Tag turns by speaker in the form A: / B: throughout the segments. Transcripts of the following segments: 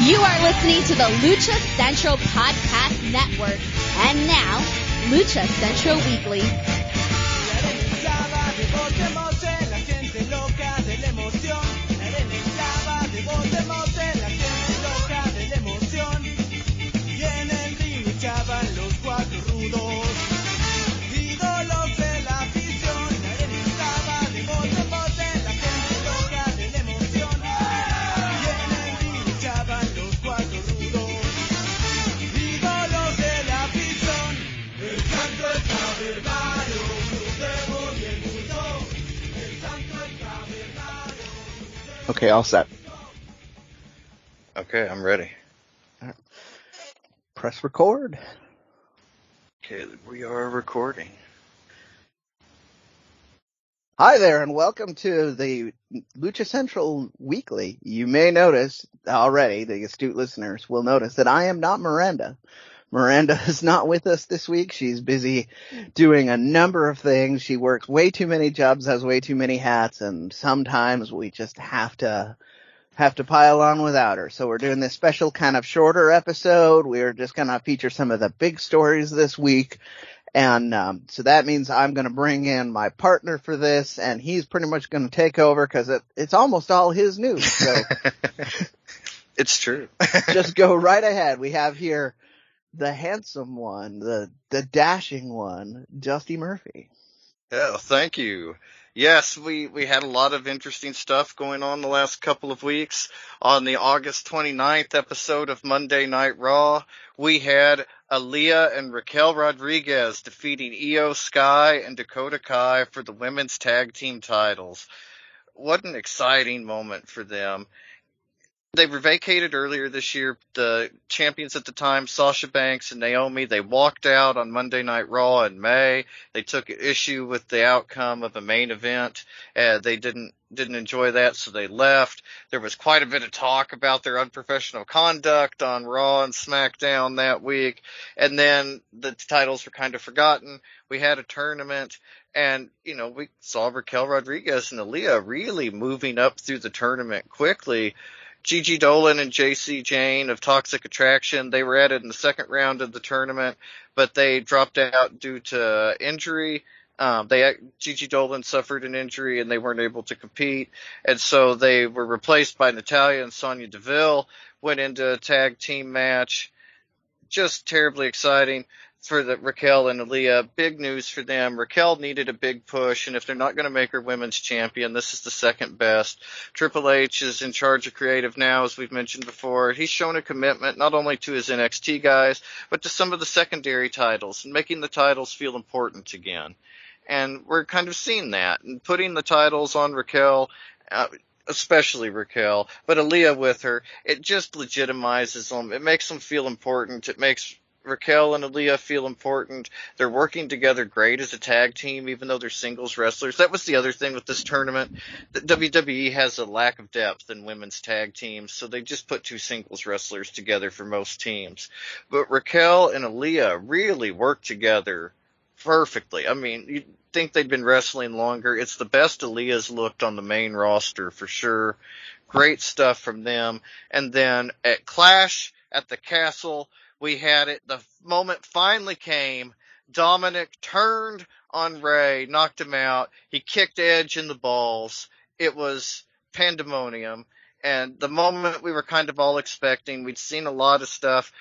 A: You are listening to the Lucha Central Podcast Network. And now, Lucha Central Weekly.
B: Okay, all set.
C: Okay, I'm ready.
B: Right. Press record.
C: Okay, we are recording.
B: Hi there, and welcome to the Lucha Central Weekly. You may notice already, the astute listeners will notice that I am not Miranda. Miranda is not with us this week. She's busy doing a number of things. She works way too many jobs, has way too many hats, and sometimes we just have to pile on without her. So we're doing this special kind of shorter episode. We're just going to feature some of the big stories this week. And so that means I'm going to bring in my partner for this, and he's pretty much going to take over because it's almost all his news. So
C: It's true.
B: Just go right ahead. We have here the handsome one, the dashing one, Dusty Murphy.
C: Yeah, thank you. Yes, we had a lot of interesting stuff going on the last couple of weeks. On the August 29th episode of Monday Night Raw, we had Aaliyah and Raquel Rodriguez defeating Io Sky and Dakota Kai for the women's tag team titles. What an exciting moment for them. They were vacated earlier this year. The champions at the time, Sasha Banks and Naomi, they walked out on Monday Night Raw in May. They took issue with the outcome of a main event. They didn't enjoy that, so they left. There was quite a bit of talk about their unprofessional conduct on Raw and SmackDown that week. And then the titles were kind of forgotten. We had a tournament. And, we saw Raquel Rodriguez and Aaliyah really moving up through the tournament quickly. Gigi Dolan and JC Jane of Toxic Attraction, they were added in the second round of the tournament, but they dropped out due to injury. Gigi Dolan suffered an injury and they weren't able to compete. And so they were replaced by Natalya and Sonya Deville, went into a tag team match. Just terribly exciting for the Raquel and Aaliyah. Big news for them. Raquel needed a big push, and if they're not going to make her women's champion, this is the second best. Triple H is in charge of creative now, as we've mentioned before. He's shown a commitment not only to his NXT guys, but to some of the secondary titles, and making the titles feel important again. And we're kind of seeing that, and putting the titles on Raquel, especially Raquel, but Aaliyah with her, it just legitimizes them. It makes them feel important. It makes Raquel and Aaliyah feel important. They're working together great as a tag team, even though they're singles wrestlers. That was the other thing with this tournament. The WWE has a lack of depth in women's tag teams, so they just put two singles wrestlers together for most teams. But Raquel and Aaliyah really work together perfectly. I mean, you'd think they'd been wrestling longer. It's the best Aaliyah's looked on the main roster for sure. Great stuff from them. And then at Clash at the Castle, we had it. The moment finally came. Dominik turned on Rey, knocked him out. He kicked Edge in the balls. It was pandemonium. And the moment we were kind of all expecting, we'd seen a lot of stuff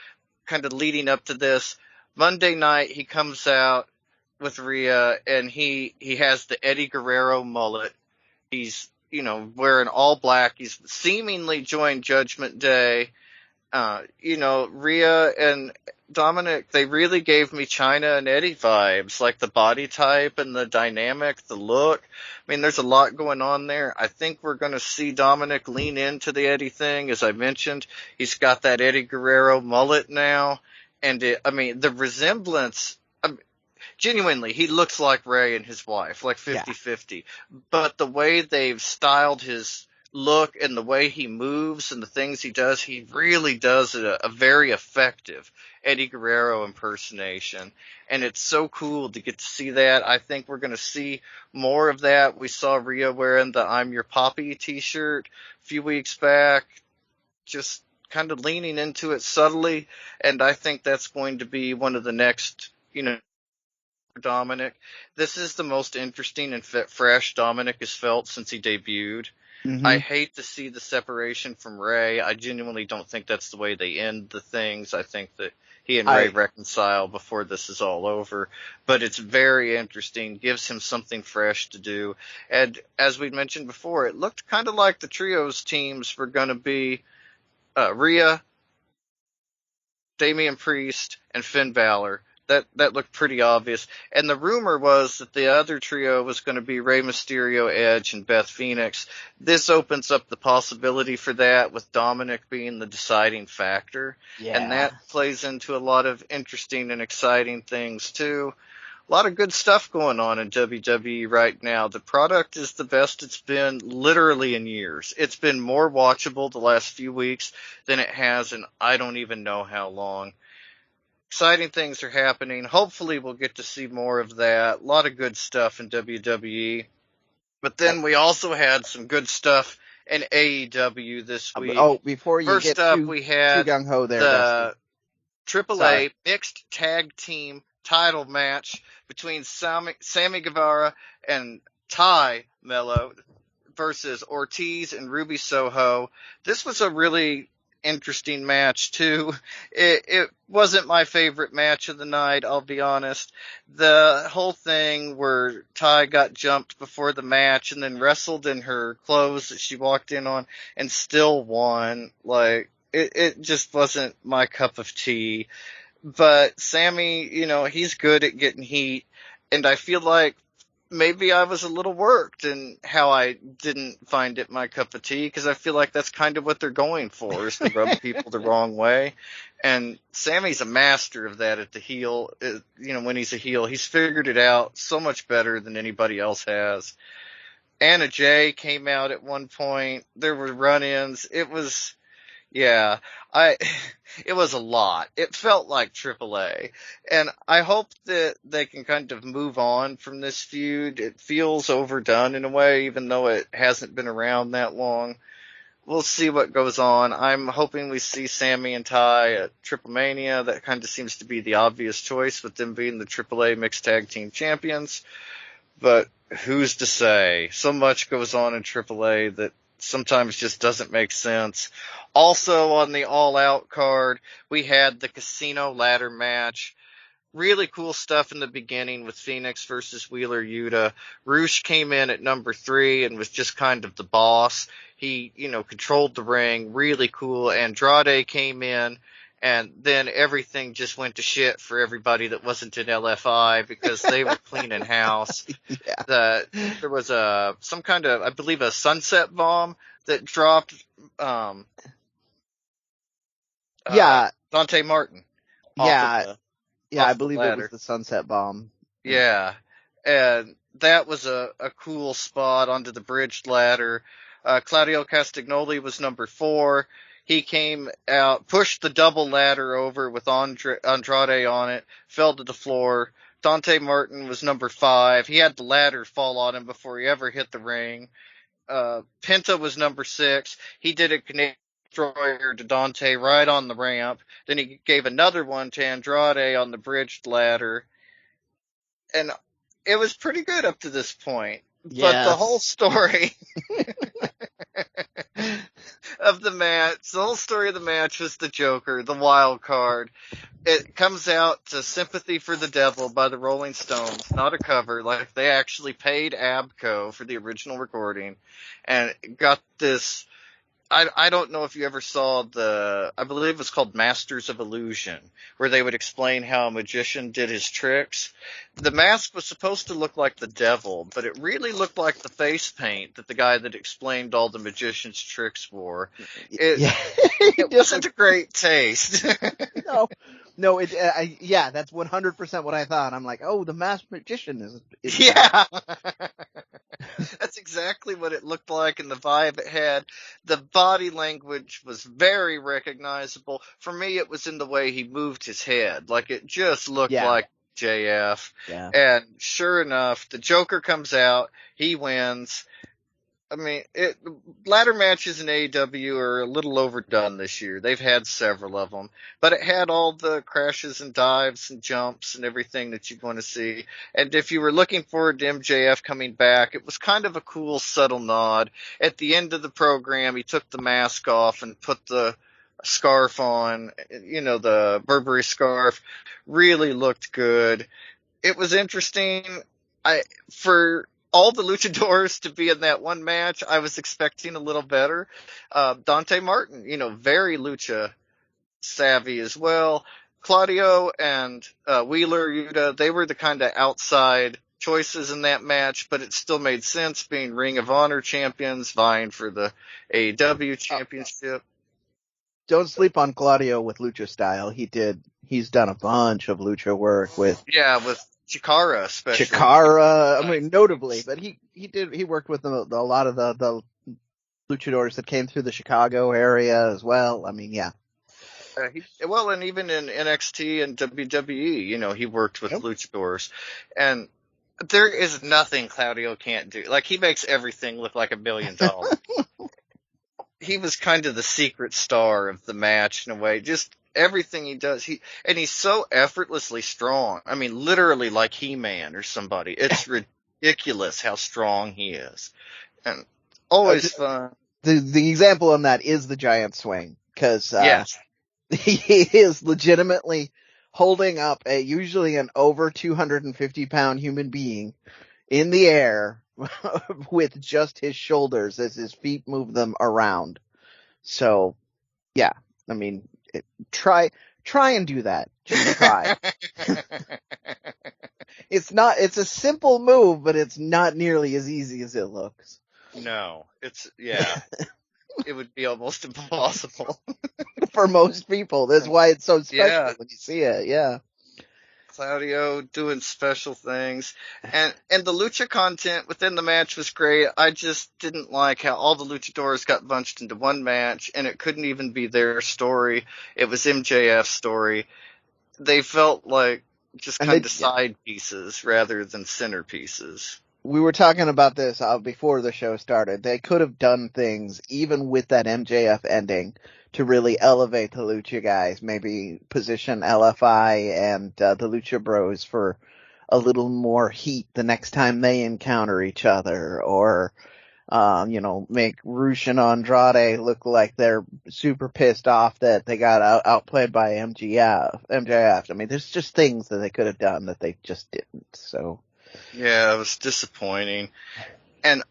C: kind of leading up to this. Monday night, he comes out with Rhea, and he has the Eddie Guerrero mullet. He's, wearing all black. He's seemingly joined Judgment Day. Rhea and Dominik, they really gave me Chyna and Eddie vibes, like the body type and the dynamic, the look. I mean, there's a lot going on there. I think we're going to see Dominik lean into the Eddie thing. As I mentioned, he's got that Eddie Guerrero mullet now. And the resemblance, genuinely, he looks like Rey and his wife, like 50-50. Yeah. But the way they've styled his look and the way he moves and the things he does, he really does a very effective Eddie Guerrero impersonation. And it's so cool to get to see that. I think we're going to see more of that. We saw Rhea wearing the I'm Your Poppy t-shirt a few weeks back. Just kind of leaning into it subtly, and I think that's going to be one of the next, Dominik. This is the most interesting and fresh Dominik has felt since he debuted. I
B: Mm-hmm.
C: hate to see the separation from Rey. I genuinely don't think that's the way they end the things. I think that he and Rey reconcile before this is all over. But it's very interesting, gives him something fresh to do. And as we mentioned before, it looked kind of like the trios teams were going to be Rhea, Damian Priest, and Finn Balor. That looked pretty obvious. And the rumor was that the other trio was going to be Rey Mysterio, Edge, and Beth Phoenix. This opens up the possibility for that, with Dominik being the deciding factor.
B: Yeah.
C: And that plays into a lot of interesting and exciting things, too. A lot of good stuff going on in WWE right now. The product is the best it's been literally in years. It's been more watchable the last few weeks than it has in I don't even know how long. Exciting things are happening. Hopefully we'll get to see more of that. A lot of good stuff in WWE. But then we also had some good stuff in AEW this week.
B: Oh, before you
C: First
B: get
C: up,
B: too
C: we had
B: gung-ho there,
C: the
B: Dusty.
C: AAA mixed tag team title match between Sammy Guevara and Ty Mello versus Ortiz and Ruby Soho. This was a really interesting match too. It wasn't my favorite match of the night, I'll be honest. The whole thing where Ty got jumped before the match and then wrestled in her clothes that she walked in on and still won, like, it just wasn't my cup of tea. But Sammy, he's good at getting heat, and I feel like maybe I was a little worked in how I didn't find it my cup of tea, because I feel like that's kind of what they're going for, is to rub people the wrong way. And Sammy's a master of that at the heel. When he's a heel, he's figured it out so much better than anybody else has. Anna Jay came out at one point. There were run-ins. It was a lot. It felt like AAA. And I hope that they can kind of move on from this feud. It feels overdone in a way, even though it hasn't been around that long. We'll see what goes on. I'm hoping we see Sammy and Ty at Triple Mania. That kind of seems to be the obvious choice, with them being the AAA Mixed Tag Team Champions. But who's to say? So much goes on in AAA that sometimes just doesn't make sense. Also on the All Out card, we had the Casino Ladder match. Really cool stuff in the beginning with Phoenix versus Wheeler Yuta. Roosh came in at number 3 and was just kind of the boss. He, controlled the ring. Really cool. Andrade came in, and then everything just went to shit for everybody that wasn't in LFI, because they were cleaning house.
B: Yeah.
C: There was some kind of, I believe, a sunset bomb that dropped Dante Martin.
B: Yeah, I believe
C: ladder.
B: It was the sunset bomb.
C: Yeah, and that was a cool spot onto the bridged ladder. Claudio Castagnoli was number 4. He came out, pushed the double ladder over with Andrade on it, fell to the floor. Dante Martin was number 5. He had the ladder fall on him before he ever hit the ring. Penta was number 6. He did a Canadian Destroyer to Dante right on the ramp. Then he gave another one to Andrade on the bridged ladder. And it was pretty good up to this point.
B: Yes.
C: But the whole story of the match was the Joker, the wild card. It comes out to Sympathy for the Devil by the Rolling Stones, not a cover. Like, they actually paid Abco for the original recording, and got this. I don't know if you ever saw I believe it was called Masters of Illusion, where they would explain how a magician did his tricks. The mask was supposed to look like the devil, but it really looked like the face paint that the guy that explained all the magician's tricks wore. It wasn't a great taste.
B: No, that's 100% what I thought. I'm like, oh, the masked magician is
C: yeah. That's exactly what it looked like, and the vibe it had. The body language was very recognizable. For me, it was in the way he moved his head. Like, it just looked like JF.
B: Yeah.
C: And sure enough, the Joker comes out. He wins. I mean, ladder matches in AEW are a little overdone this year. They've had several of them, but it had all the crashes and dives and jumps and everything that you'd want to see. And if you were looking forward to MJF coming back, it was kind of a cool, subtle nod. At the end of the program, he took the mask off and put the scarf on, the Burberry scarf. Really looked good. It was interesting. For all the luchadors to be in that one match, I was expecting a little better. Dante Martin, very lucha savvy as well. Claudio and Wheeler Yuta, they were the kind of outside choices in that match, but it still made sense being Ring of Honor champions vying for the AEW championship.
B: Don't sleep on Claudio with lucha style. He's done a bunch of lucha work with
C: Chikara, especially.
B: Notably, but he worked with a lot of the luchadors that came through the Chicago area as well. I mean, yeah.
C: And even in NXT and WWE, he worked with luchadors. And there is nothing Claudio can't do. Like, he makes everything look like $1 million. He was kind of the secret star of the match in a way. Just everything he does, he's so effortlessly strong. I mean, literally like He-Man or somebody. It's ridiculous how strong he is, and always fun.
B: The example on that is the giant swing, because he is legitimately holding up usually an over 250-pound human being in the air with just his shoulders as his feet move them around. So, yeah, I mean, try and do that. Just try. It's a simple move, but it's not nearly as easy as it looks.
C: No, it would be almost impossible.
B: For most people. That's why it's so special when you see it, yeah.
C: Claudio doing special things. And the lucha content within the match was great. I just didn't like how all the luchadors got bunched into one match, and it couldn't even be their story. It was MJF's story. They felt like just kind of side pieces rather than centerpieces.
B: We were talking about this before the show started. They could have done things, even with that MJF ending, to really elevate the Lucha guys. Maybe position LFI and the Lucha Bros for a little more heat the next time they encounter each other. Or, make Rush and Andrade look like they're super pissed off that they got outplayed by MJF. I mean, there's just things that they could have done that they just didn't, so...
C: Yeah, it was disappointing. And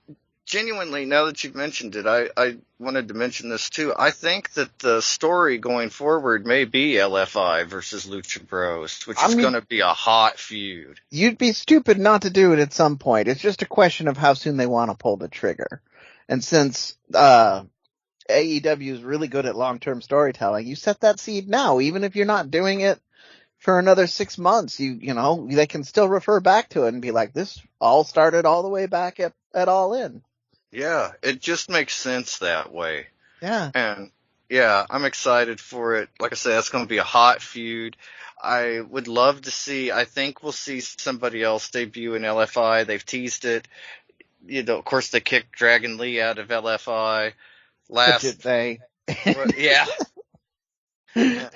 C: genuinely, now that you've mentioned it, I wanted to mention this too. I think that the story going forward may be LFI versus Lucha Bros, which is going to be a hot feud.
B: You'd be stupid not to do it at some point. It's just a question of how soon they want to pull the trigger. And since AEW is really good at long-term storytelling, you set that seed now, even if you're not doing it for another 6 months. They can still refer back to it and be like, this all started all the way back at All In.
C: Yeah, it just makes sense that way.
B: Yeah.
C: And yeah, I'm excited for it. Like I said, it's going to be a hot feud. I would love to see, I think we'll see somebody else debut in LFI. They've teased it. Of course they kicked Dragon Lee out of LFI.
B: Did they?
C: Yeah. Yeah.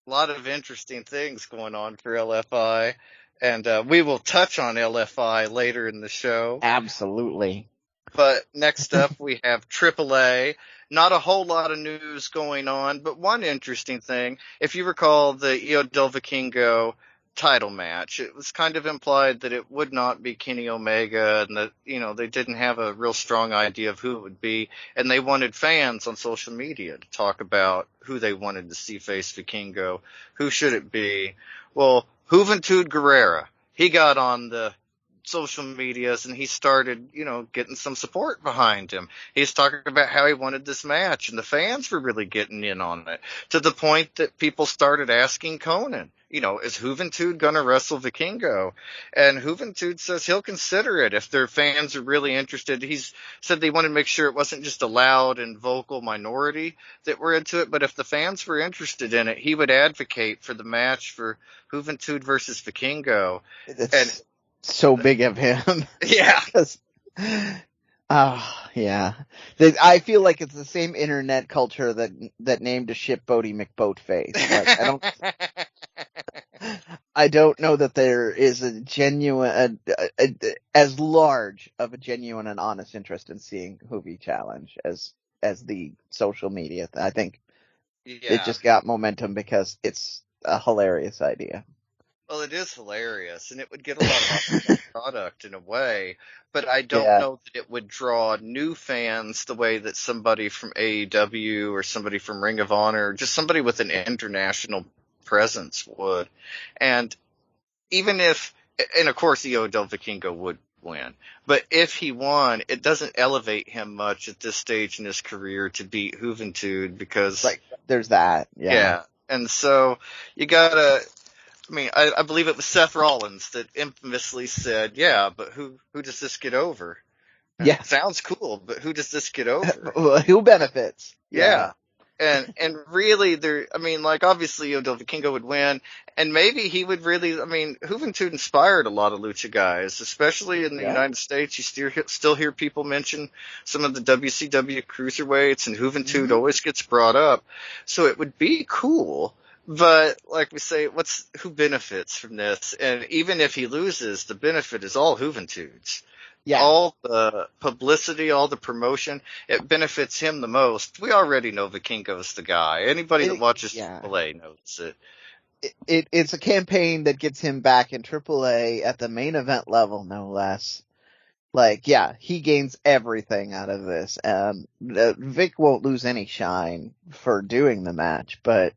C: A lot of interesting things going on for LFI, and we will touch on LFI later in the show.
B: Absolutely.
C: But next up, we have AAA. Not a whole lot of news going on, but one interesting thing. If you recall the Io del Vikingo title match, it was kind of implied that it would not be Kenny Omega, and that, they didn't have a real strong idea of who it would be, and they wanted fans on social media to talk about who they wanted to see face Vikingo. Who should it be? Well, Juventud Guerrera, he got on the social medias and he started, getting some support behind him. He's talking about how he wanted this match, and the fans were really getting in on it, to the point that people started asking Conan, is Juventud going to wrestle Vikingo? And Juventud says he'll consider it if their fans are really interested. He's said they wanted to make sure it wasn't just a loud and vocal minority that were into it, but if the fans were interested in it, he would advocate for the match for Juventud versus Vikingo.
B: So big of him.
C: Yeah.
B: Oh, yeah. I feel like it's the same internet culture that named a ship Bodie McBoatface. Like, I don't know that there is a genuine, as large of a genuine and honest interest in seeing Hoovy challenge as the social media. I think it
C: Yeah.
B: just got momentum because it's a hilarious idea.
C: Well, it is hilarious, and it would get a lot of product in a way, but I don't
B: Yeah.
C: know that it would draw new fans the way that somebody from AEW or somebody from Ring of Honor, just somebody with an international presence would. And even if, and of course, Io Del Vikingo would win, but if he won, it doesn't elevate him much at this stage in his career to beat Juventud because,
B: Like, there's that. Yeah.
C: and so you gotta. I mean, I believe it was Seth Rollins that infamously said, "Yeah, but who does this get over?
B: Yeah.
C: Sounds cool, but who does this get over?"
B: Who benefits?
C: Yeah. And really I mean, like, obviously Odell Vikingo would win, and maybe he would really, I mean, Juventud inspired a lot of lucha guys, especially in the
B: Yeah.
C: United States. You still hear people mention some of the WCW cruiserweights, and Juventud always gets brought up. So it would be cool. But like we say, who benefits from this? And even if he loses, the benefit is all Juventud's.
B: Yeah.
C: All the publicity, all the promotion, it benefits him the most. We already know Vikingo's the guy. Anybody that watches AAA knows it.
B: It's a campaign that gets him back in AAA at the main event level, no less. Like, yeah, he gains everything out of this. Vic won't lose any shine for doing the match, but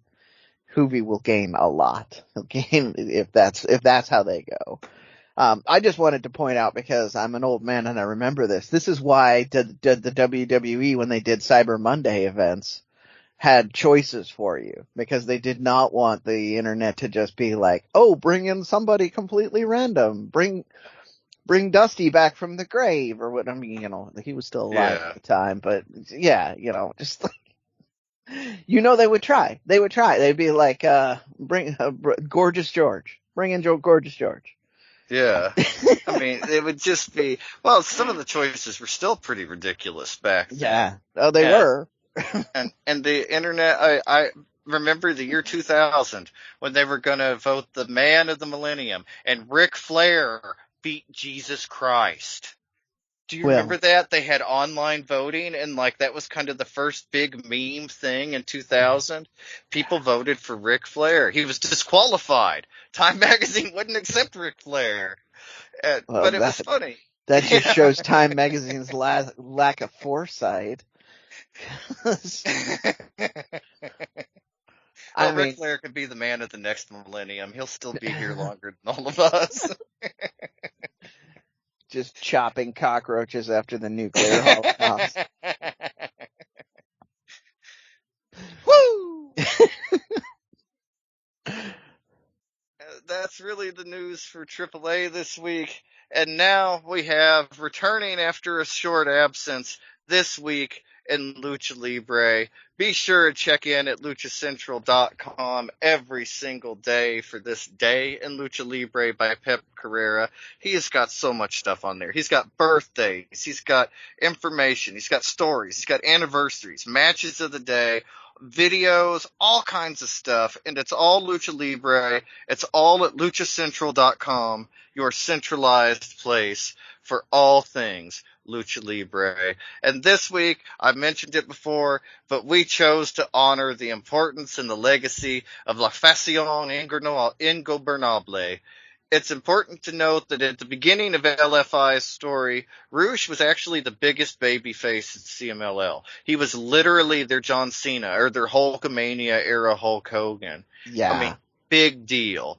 B: Hoovy will gain a lot. He'll gain if that's how they go. I just wanted to point out, because I'm an old man and I remember this. This is why did the WWE, when they did Cyber Monday events, had choices for you, because they did not want the internet to just be like, oh, bring in somebody completely random, bring Dusty back from the grave, or what. I mean, he was still alive at the time, but yeah, just like, they would try. They'd be like, bring Gorgeous George, bring in Gorgeous George.
C: Yeah. I mean, it would just be, well, some of the choices were still pretty ridiculous back then.
B: Yeah. Oh, they were.
C: and the internet, I remember the year 2000 when they were going to vote the man of the millennium, and Ric Flair beat Jesus Christ. Do you remember that? They had online voting, and like that was kind of the first big meme thing in 2000. People voted for Ric Flair. He was disqualified. Time magazine wouldn't accept Ric Flair. But it was funny.
B: That just shows Time magazine's lack of foresight.
C: Ric Flair could be the man of the next millennium. He'll still be here longer than all of us.
B: Just chopping cockroaches after the nuclear holocaust.
C: Woo! That's really the news for AAA this week. And now we have, returning after a short absence this week in Lucha Libre. Be sure to check in at luchacentral.com every single day for this day in Lucha Libre by Pep Carrera. He has got so much stuff on there. He's got birthdays, he's got information, he's got stories, he's got anniversaries, matches of the day, videos, all kinds of stuff, and it's all Lucha Libre. It's all at luchacentral.com, your centralized place for all things Lucha Libre. And this week, I mentioned it before, but we chose to honor the importance and the legacy of La Facción Ingobernable. It's important to note that at the beginning of LFI's story, Rush was actually the biggest babyface at CMLL. He was literally their John Cena, or their Hulkamania era Hulk Hogan.
B: Yeah.
C: I mean, big deal.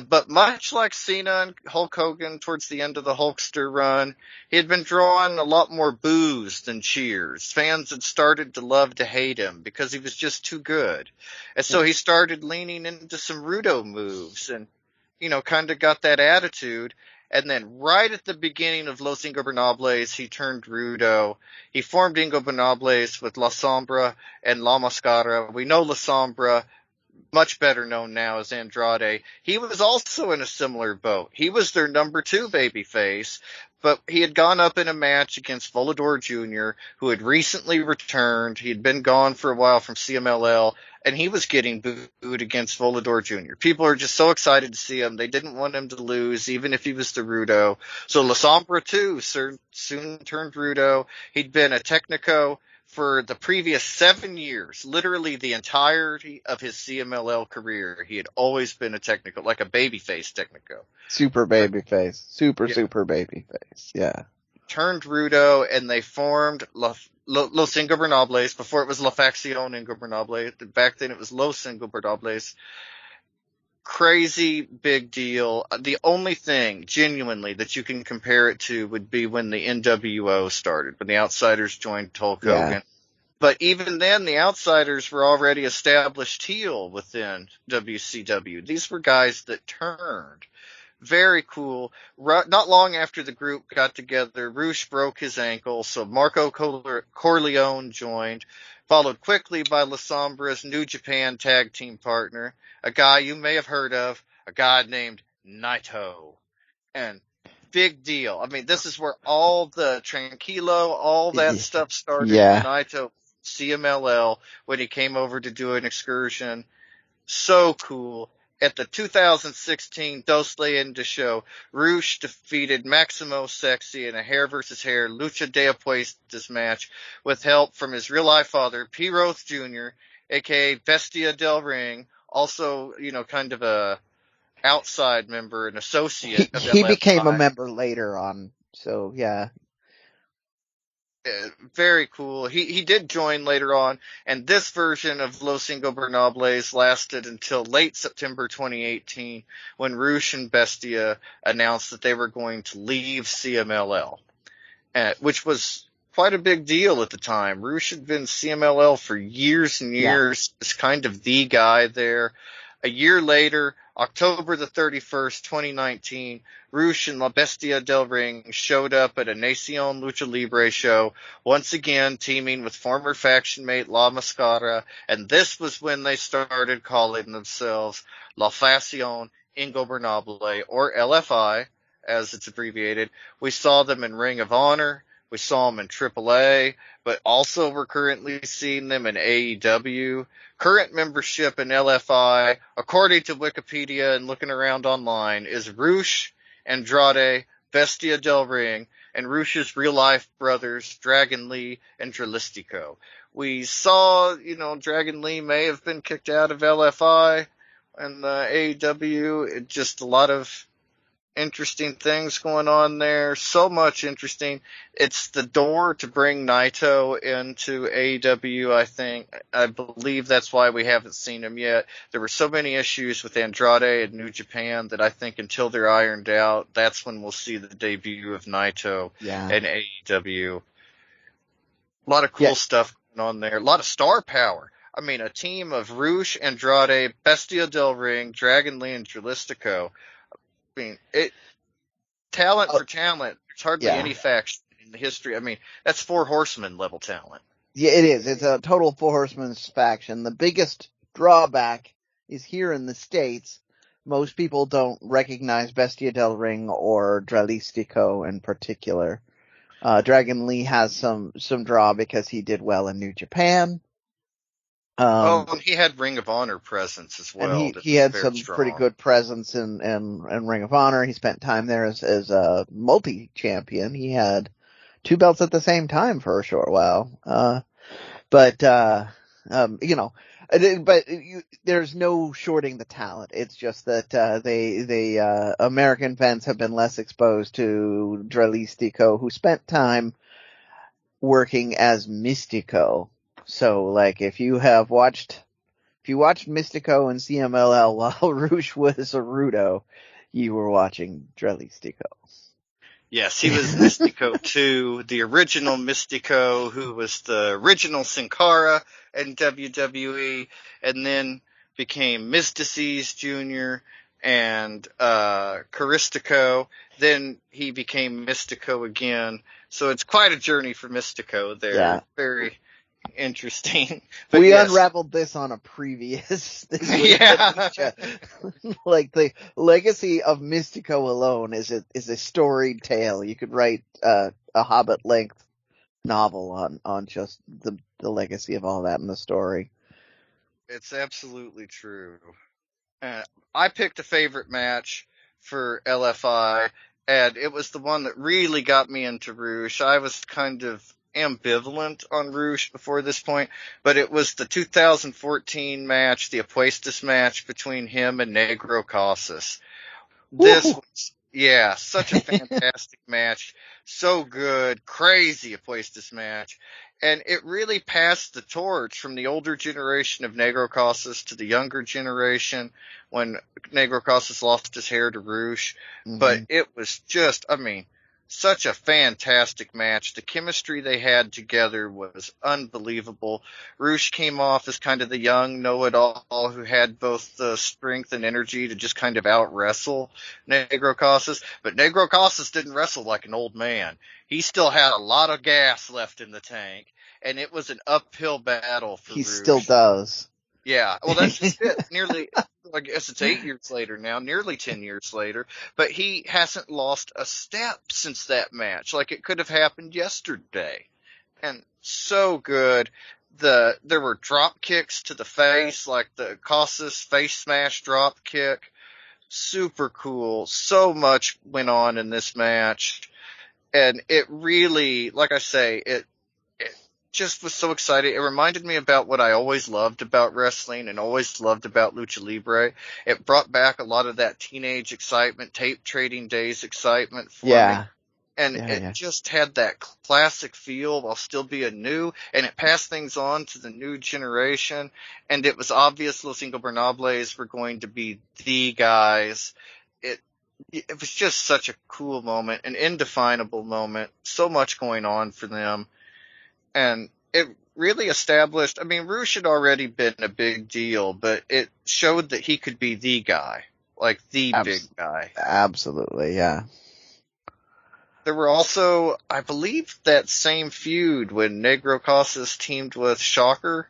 C: But much like Cena and Hulk Hogan towards the end of the Hulkster run, he had been drawing a lot more boos than cheers. Fans had started to love to hate him because he was just too good. And so he started leaning into some Rudo moves and, kind of got that attitude. And then right at the beginning of Los Ingobernables, he turned Rudo. He formed Ingobernables with La Sombra and La Mascara. We know La Sombra much better known now as Andrade. He was also in a similar boat. He was their number 2 babyface, but he had gone up in a match against Volador Jr., who had recently returned. He had been gone for a while from CMLL, and he was getting booed against Volador Jr. People are just so excited to see him. They didn't want him to lose, even if he was the Rudo. So La Sombra, too, soon turned Rudo. He'd been a Technico for the previous 7 years, literally the entirety of his CMLL career. He had always been a Technico, like a babyface Technico.
B: Super babyface. Super babyface. Yeah.
C: Turned Rudo, and they formed Los Ingobernables. Before it was La Facción Ingobernable. Back then it was Los Ingobernables. Crazy big deal. The only thing, genuinely, that you can compare it to would be when the NWO started, when the Outsiders joined Hulk Hogan. But even then, the Outsiders were already established heel within WCW. These were guys that turned. Very cool. Not long after the group got together, Rush broke his ankle, so Marco Corleone joined, followed quickly by La Sombra's New Japan tag team partner, a guy you may have heard of, a guy named Naito. And big deal. I mean, this is where all the Tranquilo, all that stuff started.
B: Yeah.
C: Naito, CMLL, when he came over to do an excursion. So cool. At the 2016 Dos Leyendas show, Rush defeated Maximo Sexy in a hair versus hair Lucha de Apuestas match with help from his real-life father, P. Roth Jr., a.k.a. Bestia del Ring, also, kind of a outside member, an associate of LFI.
B: He became a member later on, so yeah.
C: Very cool. He did join later on, and this version of Los Ingobernables lasted until late September 2018, when Rush and Bestia announced that they were going to leave CMLL, which was quite a big deal at the time. Rush had been CMLL for years and years. Yeah. Is kind of the guy there. A year later, October the 31st, 2019, Rush and La Bestia del Ring showed up at a Nacion Lucha Libre show, once again teaming with former faction mate La Mascara, and this was when they started calling themselves La Facción Ingobernable, or LFI, as it's abbreviated. We saw them in Ring of Honor. We saw them in AAA, but also we're currently seeing them in AEW. Current membership in LFI, according to Wikipedia and looking around online, is Rush, Andrade, Bestia del Ring, and Rush's real-life brothers, Dragon Lee and Dralistico. We saw, Dragon Lee may have been kicked out of LFI and AEW. Just a lot of interesting things going on there. So much interesting. It's the door to bring Naito into AEW, I think. I believe that's why we haven't seen him yet. There were so many issues with Andrade and New Japan that I think until they're ironed out, that's when we'll see the debut of Naito and AEW. A lot of cool stuff going on there. A lot of star power. I mean, a team of Rush, Andrade, Bestia del Ring, Dragon Lee, and Dralistico. I mean, talent for talent. There's hardly any faction in the history. I mean, that's 4 Horsemen level talent.
B: Yeah, it is. It's a total 4 Horsemen faction. The biggest drawback is here in the States. Most people don't recognize Bestia del Ring or Dralistico in particular. Dragon Lee has some draw because he did well in New Japan.
C: And he had Ring of Honor presence as well.
B: And he had some pretty good presence in Ring of Honor. He spent time there as a multi-champion. He had 2 belts at the same time for a short while. But there's no shorting the talent. It's just that American fans have been less exposed to Dralistico, who spent time working as Mystico. So, like, if you watched Mystico and CMLL while Rush was a Rudo, you were watching Dralistico.
C: Yes, he was Mystico too, the original Mystico, who was the original Sin Cara in WWE, and then became Mystices Jr. and Caristico. Then he became Mystico again. So it's quite a journey for Mystico there. Yeah. interesting. But
B: we
C: yes.
B: unraveled this on a previous this week.
C: Yeah.
B: Like the legacy of Mystico alone is a storied tale. You could write a Hobbit length novel on just the legacy of all that in the story.
C: It's absolutely true. I picked a favorite match for LFI, and it was the one that really got me into Rouge. I was kind of ambivalent on Rouge before this point, but it was the 2014 match, the Apuestas match between him and Negro Casas. This was, yeah, such a fantastic match. So good. Crazy Apuestas match. And it really passed the torch from the older generation of Negro Casas to the younger generation when Negro Casas lost his hair to Rouge.
B: Mm-hmm.
C: But it was just, I mean, such a fantastic match. The chemistry they had together was unbelievable. Rouge came off as kind of the young know-it-all who had both the strength and energy to just kind of out-wrestle Negro Casas. But Negro Casas didn't wrestle like an old man. He still had a lot of gas left in the tank, and it was an uphill battle for Rouge.
B: He still does.
C: Yeah, well, that's just it. Nearly, I guess it's 8 years later now, nearly 10 years later, but he hasn't lost a step since that match. Like, it could have happened yesterday. And so good. There were drop kicks to the face, like the Casas face smash drop kick. Super cool. So much went on in this match. And it really, like I say, it just was so exciting. It reminded me about what I always loved about wrestling and always loved about Lucha Libre. It brought back a lot of that teenage excitement, tape trading days excitement for me. And it just had that classic feel while still being new, and it passed things on to the new generation. And it was obvious Los Ingobernables were going to be the guys. It was just such a cool moment, an indefinable moment, so much going on for them. And it really established, I mean, Rouge had already been a big deal, but it showed that he could be the guy, like the big guy.
B: Absolutely, yeah.
C: There were also, I believe, that same feud when Negro Casas teamed with Shocker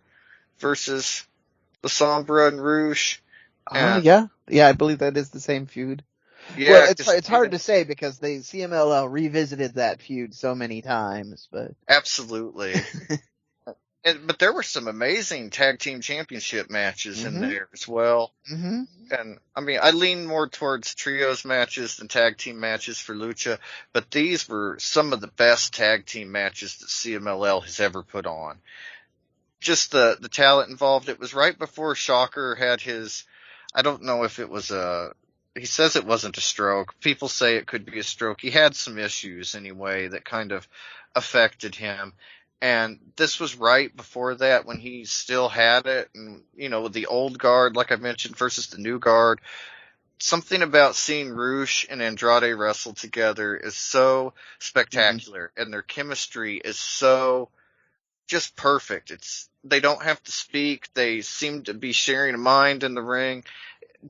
C: versus the Sombra and Rouge.
B: Yeah, I believe that is the same feud.
C: Yeah,
B: well, it's hard to say because the CMLL revisited that feud so many times, but
C: absolutely. But there were some amazing tag team championship matches in there as well.
B: Mm-hmm.
C: And I mean, I lean more towards trios matches than tag team matches for Lucha, but these were some of the best tag team matches that CMLL has ever put on. Just the talent involved. It was right before Shocker had his, I don't know if it was he says it wasn't a stroke. People say it could be a stroke. He had some issues anyway that kind of affected him. And this was right before that when he still had it. And, you know, the old guard, like I mentioned, versus the new guard. Something about seeing Rouge and Andrade wrestle together is so spectacular. Mm-hmm. And their chemistry is so just perfect. They don't have to speak. They seem to be sharing a mind in the ring.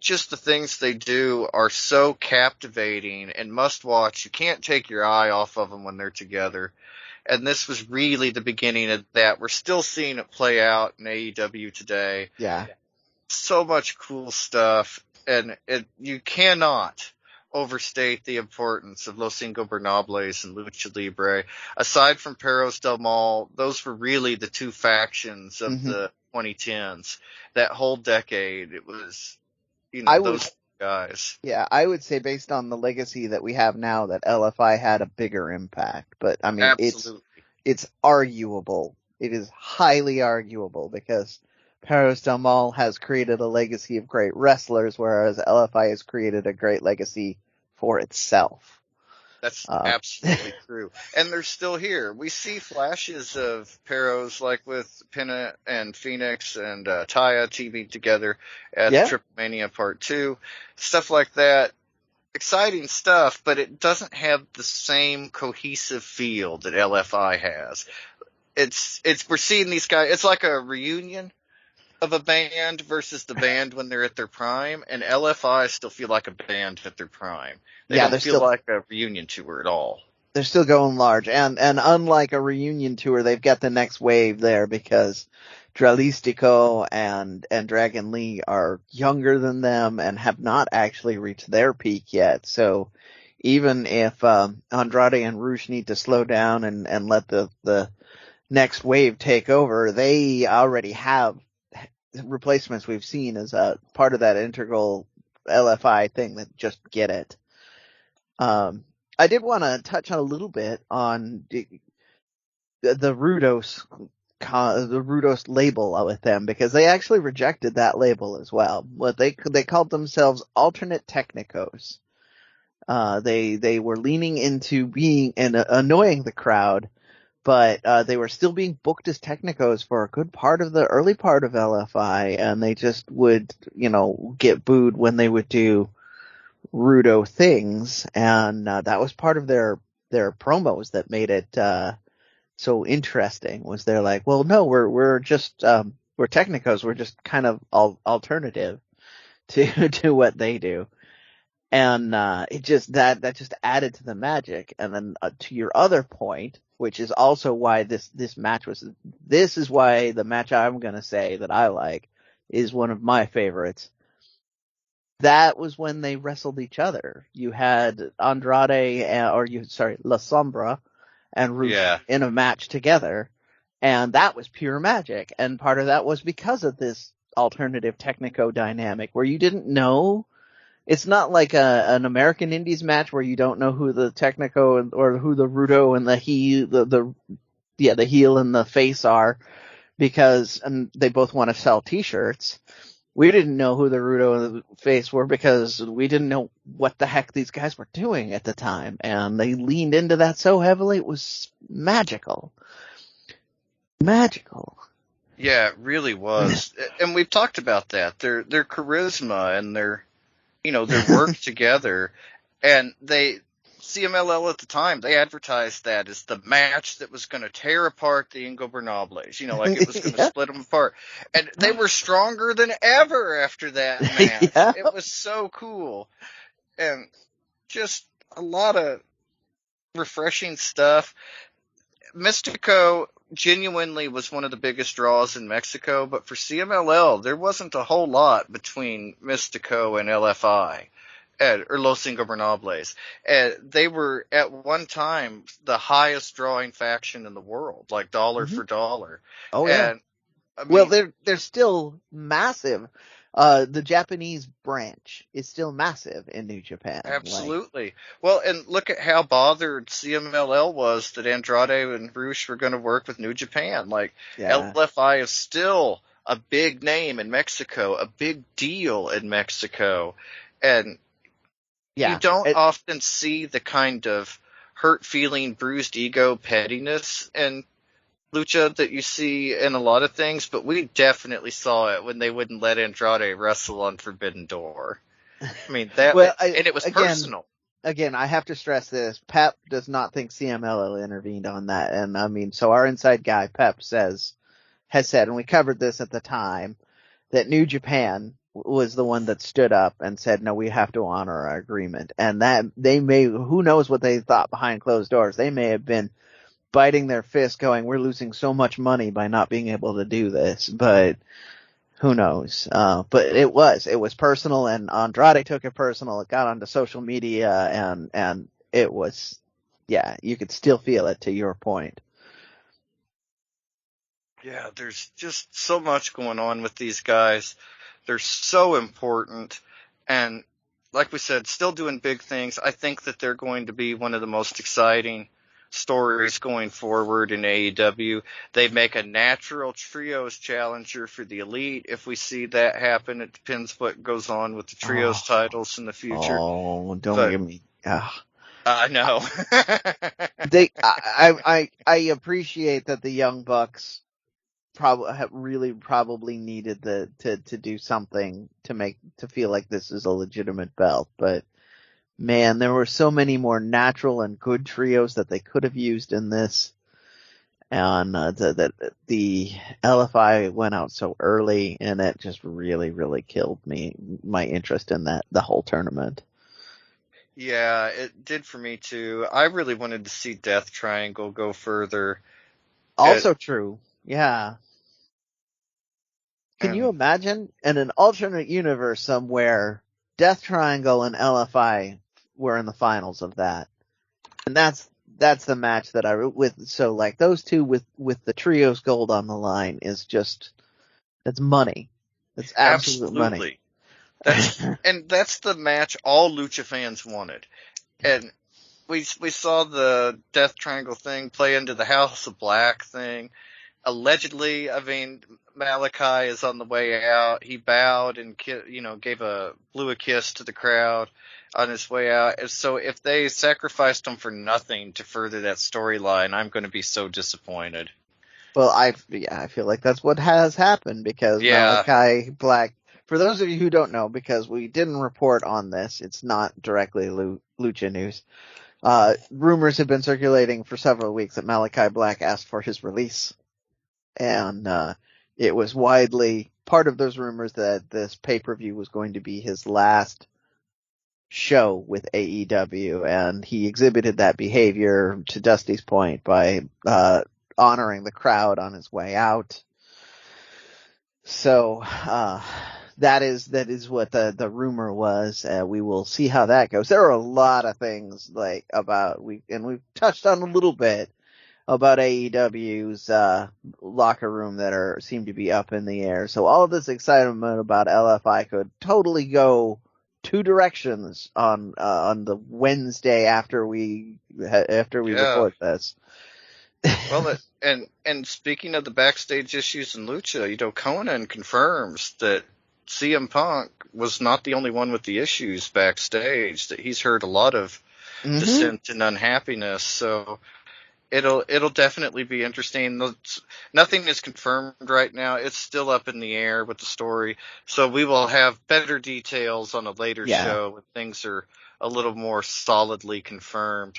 C: Just the things they do are so captivating and must watch. You can't take your eye off of them when they're together. And this was really the beginning of that. We're still seeing it play out in AEW today.
B: Yeah.
C: So much cool stuff. And you cannot overstate the importance of Los Ingobernables and Lucha Libre. Aside from Perros del Mal, those were really the two factions of the 2010s. That whole decade, it was, those guys.
B: Yeah, I would say based on the legacy that we have now that LFI had a bigger impact. But I mean, it's arguable. It is highly arguable because Perros del Mal has created a legacy of great wrestlers, whereas LFI has created a great legacy for itself.
C: That's absolutely true. And they're still here. We see flashes of Perros, like with Pena and Phoenix and Taya teaming together at Triple Mania Part 2. Stuff like that. Exciting stuff, but it doesn't have the same cohesive feel that LFI has. We're seeing these guys, it's like a reunion of a band versus the band when they're at their prime, and LFI still feel like a band at their prime. They don't feel like a reunion tour at all.
B: They're still going large, and unlike a reunion tour, they've got the next wave there because Dralistico and Dragon Lee are younger than them and have not actually reached their peak yet. So even if Andrade and Rush need to slow down and let the next wave take over, they already have replacements we've seen as a part of that integral LFI thing that just get it. I did want to touch on a little bit on the Rudos label with them, because they actually rejected that label as well. What they called themselves alternate technicos. They were leaning into being and annoying the crowd, but they were still being booked as technicos for a good part of the early part of LFI, and they just would, get booed when they would do Rudo things, and that was part of their promos that made it so interesting. Was they're like, well, no, we're just we're technicos, we're just kind of alternative to what they do, and it just that just added to the magic. And then to your other point, which is also why this match is why the match I'm gonna say that I like is one of my favorites. That was when they wrestled each other. You had Andrade La Sombra and Rush in a match together, and that was pure magic. And part of that was because of this alternative technico dynamic where you didn't know. It's not like an American Indies match where you don't know who the technico or who the Rudo and the heel and the face are, because they both want to sell t-shirts. We didn't know who the Rudo and the face were because we didn't know what the heck these guys were doing at the time. And they leaned into that so heavily, it was magical. Magical.
C: Yeah, it really was. And we've talked about that. Their charisma and their work together. And CMLL at the time, they advertised that as the match that was going to tear apart the Ingobernables. Like it was going to split them apart. And they were stronger than ever after that match.
B: Yeah.
C: It was so cool. And just a lot of refreshing stuff. Mystico genuinely was one of the biggest draws in Mexico, but for CMLL, there wasn't a whole lot between Mystico and LFI. Or Los Ingobernables. They were at one time the highest drawing faction in the world, like dollar for dollar.
B: Oh yeah. And, well, they're still massive. The Japanese branch is still massive in New Japan.
C: Absolutely. Well, and look at how bothered CMLL was that Andrade and Rush were going to work with New Japan. LFI is still a big name in Mexico, a big deal in Mexico, and you don't often see the kind of hurt feeling, bruised ego, pettiness in Lucha that you see in a lot of things, but we definitely saw it when they wouldn't let Andrade wrestle on Forbidden Door. I mean, and it was personal.
B: Again, I have to stress this. Pep does not think CMLL intervened on that. And I mean, so our inside guy, Pep, has said, and we covered this at the time, that New Japan was the one that stood up and said, no, we have to honor our agreement. And that who knows what they thought behind closed doors. They may have been biting their fist going, we're losing so much money by not being able to do this, but who knows? But it was personal, and Andrade took it personal. It got onto social media, and it was, you could still feel it, to your point.
C: Yeah, there's just so much going on with these guys. They're so important, and like we said, still doing big things. I think that they're going to be one of the most exciting stories going forward in AEW. They make a natural trios challenger for the Elite. If we see that happen, it depends what goes on with the trios titles in the future.
B: Oh, don't give me.
C: I know.
B: I appreciate that the Young Bucks probably needed to do something to feel like this is a legitimate belt, but man, there were so many more natural and good trios that they could have used in this, and the LFI went out so early, and it just really, really killed my interest in the whole tournament.
C: Yeah, it did for me too. I really wanted to see Death Triangle go further.
B: Also true. Yeah. Can you
C: And
B: imagine in an alternate universe somewhere, Death Triangle and LFI were in the finals of that? And that's the match that so like those two with the trios gold on the line is just, that's money. That's absolute money.
C: absolutely. That's the match all Lucha fans wanted. And we saw the Death Triangle thing play into the House of Black thing. Allegedly, I mean, Malachi is on the way out. He bowed and blew a kiss to the crowd on his way out. And so if they sacrificed him for nothing to further that storyline, I'm going to be so disappointed.
B: Well, I feel like that's what has happened because
C: Yeah.
B: Malachi Black, for those of you who don't know, because we didn't report on this, it's not directly Lucha news. Rumors have been circulating for several weeks that Malachi Black asked for his release. And, it was widely part of those rumors that this pay-per-view was going to be his last show with AEW, and he exhibited that behavior, to Dusty's point, by, honoring the crowd on his way out. So, that is what the rumor was. We will see how that goes. There are a lot of things we've touched on a little bit about AEW's locker room that seem to be up in the air. So all of this excitement about LFI could totally go two directions on the Wednesday after we record this.
C: Well, and speaking of the backstage issues in Lucha, Conan confirms that CM Punk was not the only one with the issues backstage, that he's heard a lot of dissent and unhappiness. So it'll definitely be interesting. Nothing is confirmed right now. It's still up in the air with the story. So we will have better details on a later show when things are a little more solidly confirmed.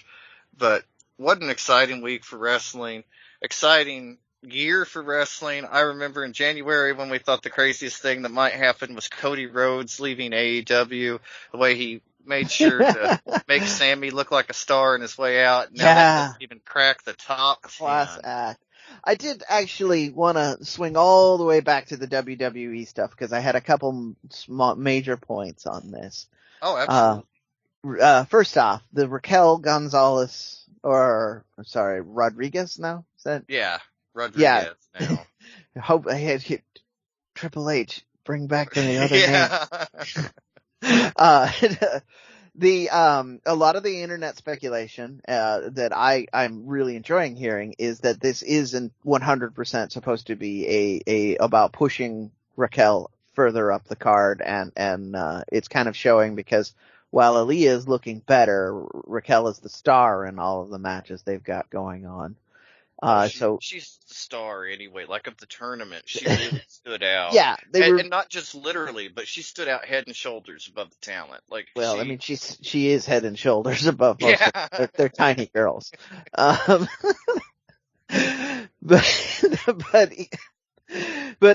C: But what an exciting week for wrestling. Exciting year for wrestling. I remember in January when we thought the craziest thing that might happen was Cody Rhodes leaving AEW, the way he made sure to make Sammy look like a star on his way out. Now that doesn't even crack the top 10.
B: Class act. I did actually want to swing all the way back to the WWE stuff because I had a couple major points on this.
C: Oh, absolutely.
B: First off, the Raquel Gonzalez, Rodriguez now? Is that?
C: Yeah, Rodriguez now.
B: I hope I had hit Triple H. Bring back the other name. A lot of the internet speculation, that I'm really enjoying hearing is that this isn't 100% supposed to be about pushing Raquel further up the card and it's kind of showing because while Aaliyah is looking better, Raquel is the star in all of the matches they've got going on.
C: She's the star anyway, like of the tournament. She really stood out.
B: Yeah.
C: And not just literally, but she stood out head and shoulders above the talent.
B: She is head and shoulders above most of they're tiny girls. But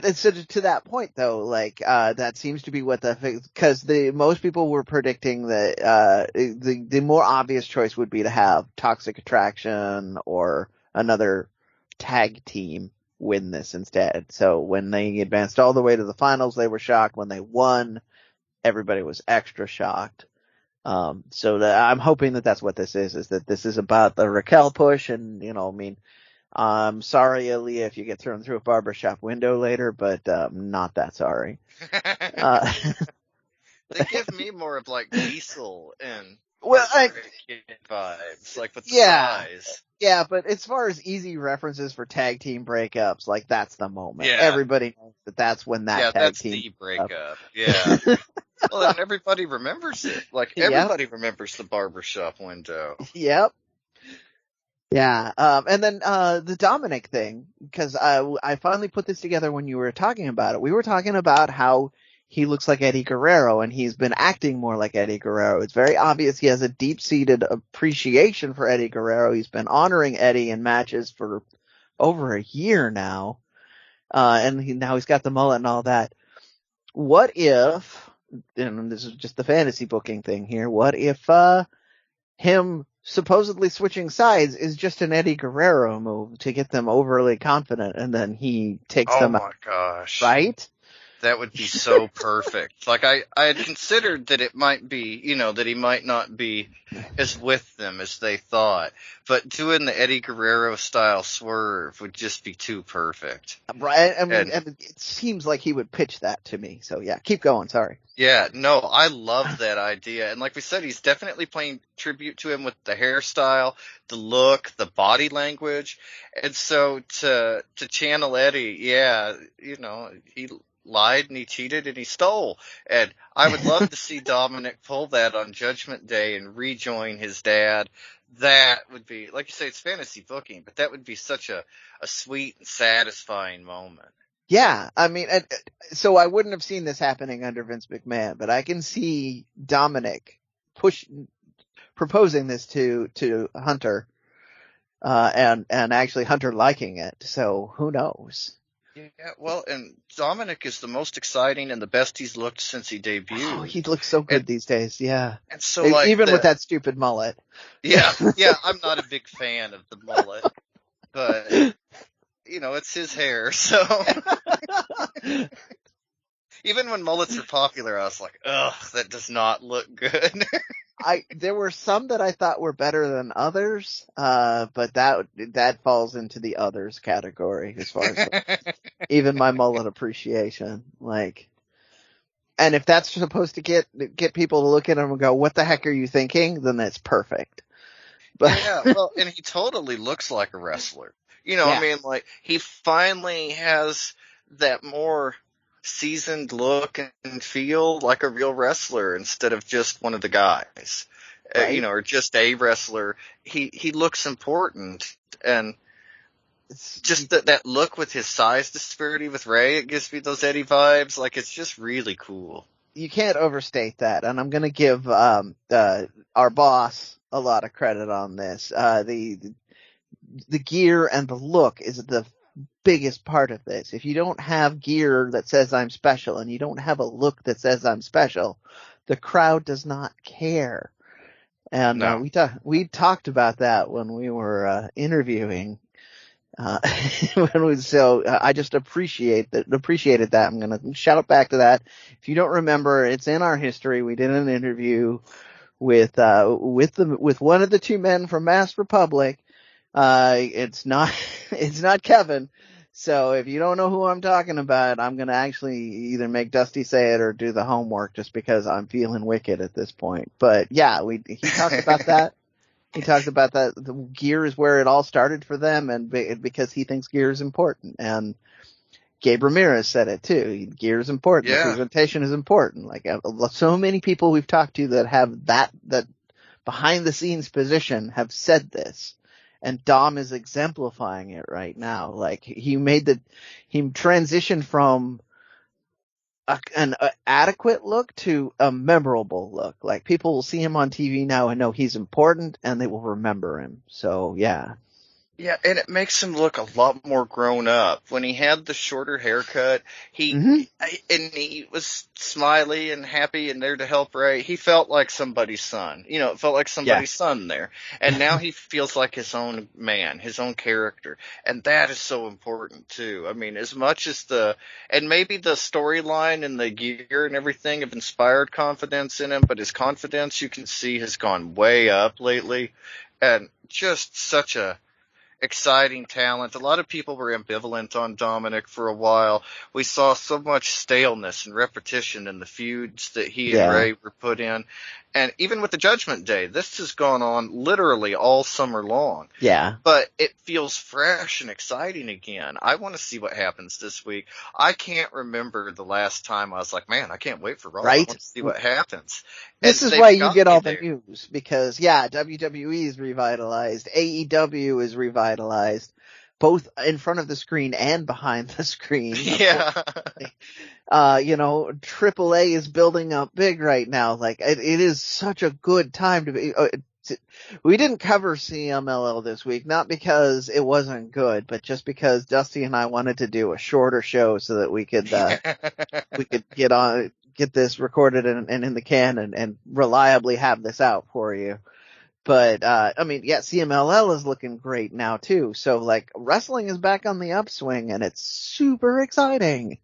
B: to that point though, that seems to be what because most people were predicting that, the more obvious choice would be to have Toxic Attraction or another tag team win this instead. So when they advanced all the way to the finals, they were shocked. When they won, everybody was extra shocked. I'm hoping that that's what this is that this is about the Raquel push and, I'm sorry, Aaliyah, if you get thrown through a barbershop window later, but not that sorry.
C: They give me more of like Diesel and vibes, like with the size.
B: Yeah, but as far as easy references for tag team breakups, that's the moment.
C: Yeah.
B: Everybody knows that's when that tag team.
C: Yeah, that's the breakup. Yeah. Well, and everybody remembers it. Everybody remembers the barbershop window.
B: Yep. Yeah. And then, the Dominik thing, because I finally put this together when you were talking about it. We were talking about how he looks like Eddie Guerrero and he's been acting more like Eddie Guerrero. It's very obvious he has a deep-seated appreciation for Eddie Guerrero. He's been honoring Eddie in matches for over a year now. And now he's got the mullet and all that. What if and this is just the fantasy booking thing here, what if him supposedly switching sides is just an Eddie Guerrero move to get them overly confident, and then he takes them out,
C: my gosh.
B: right?
C: That would be so perfect. Like, I had considered that it might be, that he might not be as with them as they thought. But doing the Eddie Guerrero style swerve would just be too perfect.
B: Right. I mean, and it seems like he would pitch that to me. So yeah, keep going. Sorry.
C: Yeah, no, I love that idea. And like we said, he's definitely paying tribute to him with the hairstyle, the look, the body language. And so to channel Eddie, yeah, he lied and he cheated and he stole. And I would love to see Dominik pull that on Judgment Day and rejoin his dad. That would be, like you say, it's fantasy booking, but that would be such a sweet and satisfying moment.
B: Yeah, I mean, so I wouldn't have seen this happening under Vince McMahon, but I can see Dominik proposing this to Hunter, and actually Hunter liking it. So who knows?
C: Yeah, well, and Dominik is the most exciting and the best he's looked since he debuted.
B: Oh, he looks so good these days. Yeah,
C: and so like
B: even with that stupid mullet.
C: Yeah, I'm not a big fan of the mullet, but it's his hair, so. Even when mullets were popular, I was like, ugh, that does not look good.
B: There were some that I thought were better than others, but that falls into the others category as far as even my mullet appreciation. Like, and if that's supposed to get people to look at him and go, what the heck are you thinking? Then that's perfect. But
C: yeah, well, and he totally looks like a wrestler. I mean, like, he finally has that more seasoned look and feel like a real wrestler instead of just one of the guys,
B: right.
C: Or just a wrestler. He looks important, and it's just that look with his size disparity with Rey, it gives me those Eddie vibes. Like, it's just really cool.
B: You can't overstate that, and I'm going to give our boss a lot of credit on this. The gear and the look is the biggest part of this. If you don't have gear that says I'm special and you don't have a look that says I'm special, the crowd does not care. And
C: no.
B: we talked about that when we were interviewing. So I just appreciated that. I'm going to shout back to that. If you don't remember, it's in our history. We did an interview with one of the two men from Masked Republic. It's not Kevin. So if you don't know who I'm talking about, I'm going to actually either make Dusty say it or do the homework just because I'm feeling wicked at this point. But yeah, he talked about that. He talked about that the gear is where it all started for them, and because he thinks gear is important. And Gabe Ramirez said it too. Gear is important.
C: Yeah.
B: The presentation is important. Like, so many people we've talked to that have that behind the scenes position have said this. And Dom is exemplifying it right now. Like, he transitioned from an adequate look to a memorable look. Like, people will see him on TV now and know he's important, and they will remember him. So yeah.
C: Yeah, and it makes him look a lot more grown up. When he had the shorter haircut, he was smiley and happy and there to help Rey. He felt like somebody's son. It felt like somebody's son there. And now he feels like his own man, his own character. And that is so important too. I mean, as much as and maybe the storyline and the gear and everything have inspired confidence in him, but his confidence, you can see, has gone way up lately. And just such a exciting talent. A lot of people were ambivalent on Dominik for a while. We saw so much staleness and repetition in the feuds that he and Rey were put in. And even with the Judgment Day, this has gone on literally all summer long.
B: Yeah.
C: But it feels fresh and exciting again. I want to see what happens this week. I can't remember the last time I was like, man, I can't wait for Raw.
B: Right?
C: I want to see what happens.
B: This is why you get all the news, because WWE is revitalized, AEW is revitalized, both in front of the screen and behind the screen.
C: Yeah.
B: AAA is building up big right now. Like, it is such a good time to be. We didn't cover CMLL this week, not because it wasn't good, but just because Dusty and I wanted to do a shorter show so that we could get get this recorded and in the can and reliably have this out for you. But, I mean, yeah, CMLL is looking great now too. So like wrestling is back on the upswing and it's super exciting.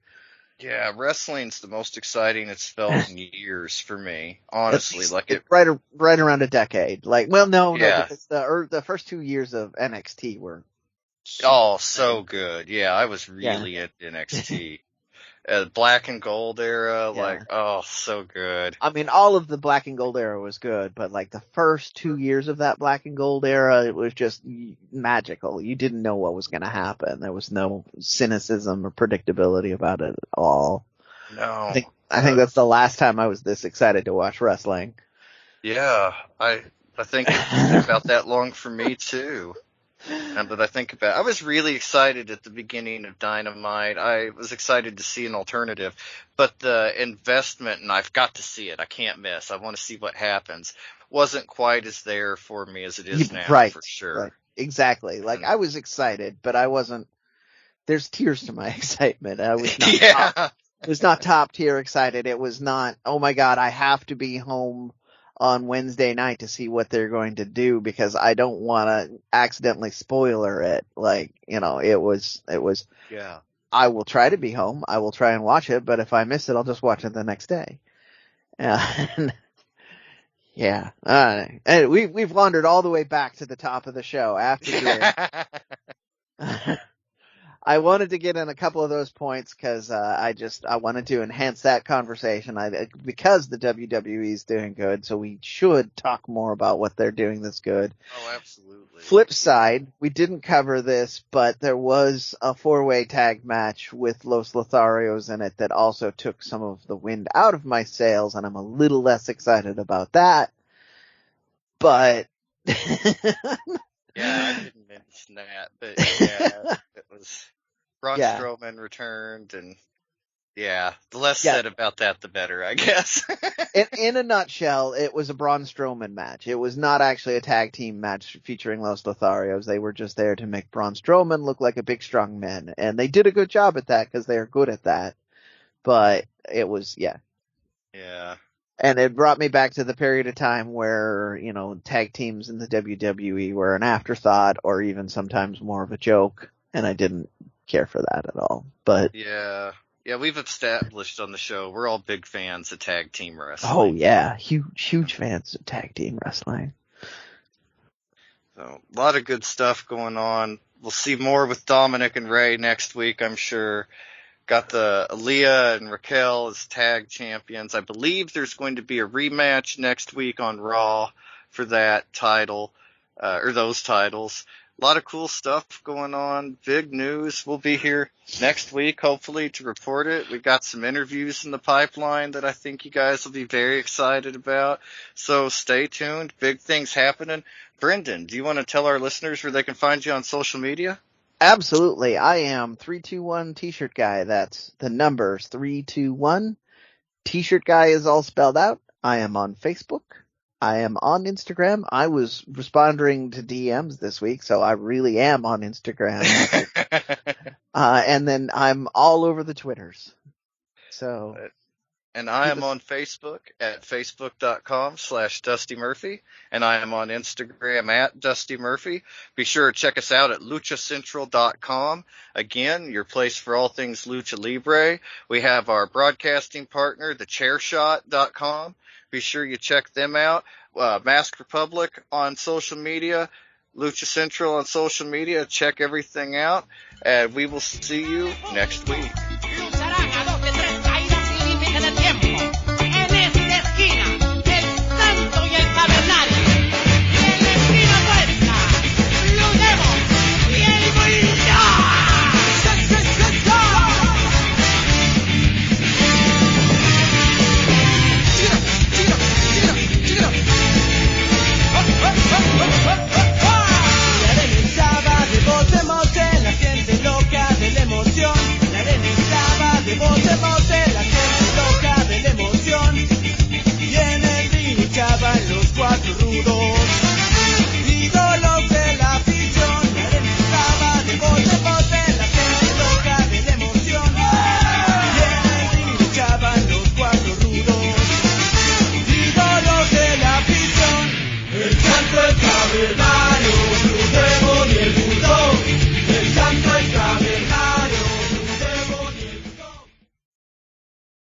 C: Yeah, wrestling's the most exciting it's felt in years for me. Honestly,
B: it's right around a decade. Like, well, no, because the first 2 years of NXT were
C: so good. Yeah, I was really into NXT. Black and Gold era, so good.
B: I mean, all of the Black and Gold era was good, but like the first 2 years of that Black and Gold era, it was just magical. You didn't know what was going to happen. There was no cynicism or predictability about it at all.
C: No.
B: I think that's the last time I was this excited to watch wrestling.
C: Yeah, I think it's been about that long for me too. And that I think about, I was really excited at the beginning of Dynamite. I was excited to see an alternative, but the investment, and I've got to see it, I can't miss, I want to see what happens, wasn't quite as there for me as it is now, for sure.
B: Right. Exactly. Like, I was excited, but I wasn't, there's tears to my excitement. I was not it was not top tier excited. It was not, oh my God, I have to be home on Wednesday night to see what they're going to do because I don't want to accidentally spoiler it. Like, you know, it was,
C: yeah,
B: I will try to be home. I will try and watch it, but if I miss it, I'll just watch it the next day. And we've wandered all the way back to the top of the show after I wanted to get in a couple of those points because I wanted to enhance that conversation. Because the WWE is doing good, so we should talk more about what they're doing that's good.
C: Oh, absolutely.
B: Flip side, we didn't cover this, but there was a 4-way tag match with Los Lotharios in it that also took some of the wind out of my sails, and I'm a little less excited about that. But
C: yeah, I didn't mention that, but yeah, it was. Braun Strowman returned, and the less said about that, the better, I guess.
B: in a nutshell, it was a Braun Strowman match. It was not actually a tag team match featuring Los Lotharios. They were just there to make Braun Strowman look like a big, strong man, and they did a good job at that because they are good at that. But it was,
C: Yeah.
B: And it brought me back to the period of time where, you know, tag teams in the WWE were an afterthought or even sometimes more of a joke, and I didn't care for that at all. But
C: yeah, we've established on the show we're all big fans of tag team wrestling.
B: Oh yeah, huge fans of tag team wrestling.
C: So a lot of good stuff going on. We'll see more with Dominik and Rey next week, I'm sure. Got the Aaliyah and Raquel as tag champions. I believe there's going to be a rematch next week on Raw for that title, or those titles. A lot of cool stuff going on. Big news. We'll be here next week, hopefully, to report it. We've got some interviews in the pipeline that I think you guys will be very excited about. So stay tuned. Big things happening. Brendan, do you want to tell our listeners where they can find you on social media?
B: Absolutely. I am 321 T-shirt guy. That's the numbers 321. T-shirt guy is all spelled out. I am on Facebook. I am on Instagram. I was responding to DMs this week, so I really am on Instagram. And then I'm all over the Twitters. So.
C: And I am on Facebook at facebook.com/Dusty Murphy. And I am on Instagram at Dusty Murphy. Be sure to check us out at luchacentral.com. Again, your place for all things Lucha Libre. We have our broadcasting partner, thechairshot.com. Be sure you check them out. Mask Republic on social media. Lucha Central on social media. Check everything out. And we will see you next week.